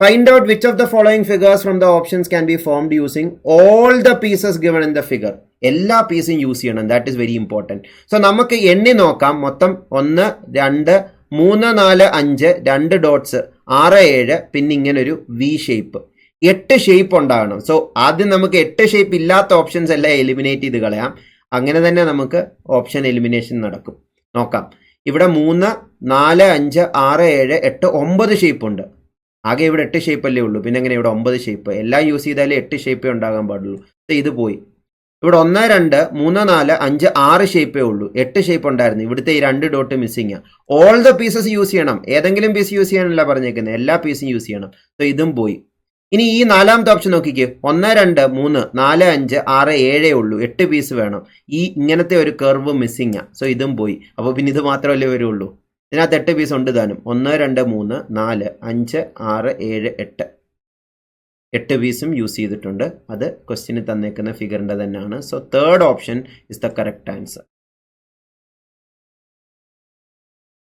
Find out which of the following figures from the options can be formed using all the pieces given in the figure. എല്ലാ പീസും use ചെയ്യണം. That is very important. So നമുക്ക് എണ്ണി നോക്കാം. മൊത്തം 1 2 3 4 5 2 dots 6 7 പിന്നെ ഇങ്ങനൊരു V shape 8 shape ഉണ്ടാകണം. സോ ആദ്യം നമുക്ക് 8 ഷേപ്പ് ഇല്ലാത്ത ഓപ്ഷൻസ് എല്ലാം എലിമിനേറ്റ് ചെയ്ത് കളയാം. അങ്ങനെ തന്നെ നമുക്ക് ഓപ്ഷൻ എലിമിനേഷൻ നടക്കും. നോക്കാം. ഇവിടെ 3 4 5 6 7 8 9 ഷേപ്പ് ഉണ്ട്. ആകെ ഇവിടെ 8 ഷേപ്പ് അല്ലേ ഉള്ളൂ. പിന്നെ എങ്ങനെ ഇവിടെ 9 ഷേപ്പ്? എല്ലാം യൂസ് ചെയ്താലേ 8 ഷേപ്പേ ഉണ്ടാകാൻ പാടുള്ളൂ. ഇത് പോയി. ഇവിടെ 1 2 3 4 5 6 ഷേപ്പേ ഉള്ളൂ. 8 ഷേപ്പ് ഉണ്ടായിരുന്നു. ഇവിടുത്തെ ഈ 2 dot missing. All the pieces use ചെയ്യണം. ഏതെങ്കിലും പീസ് യൂസ് ചെയ്യാനല്ല പറഞ്ഞേക്കുന്നത്, എല്ലാ പീസും യൂസ് ചെയ്യണം. സോ ഇതും പോയി. ഇനി ഈ 4ാമത്തെ ഓപ്ഷൻ നോക്കിക്കേ. 1 2 3 4 5 6 7 ഉള്ളൂ. 8 പീസ് വേണം. ഈ ഇങ്ങനത്തെ ഒരു കർവ് മിസ്സിങ്. സോ ഇതും പോയി. അപ്പോൾ പിന്നെ ഇത് മാത്രമല്ലേ വരുള്ളൂ. ഇതിനകത്ത് 8 പീസ് ഉണ്ട് താനും. 1 2 3 4 5 6 7 8 8 പീസും യൂസ് ചെയ്തിട്ടുണ്ട്. അത് ക്വസ്റ്റ്യന് തന്നേക്കുന്ന ഫിഗറിൻ്റെ തന്നെയാണ്. So third option is the correct answer.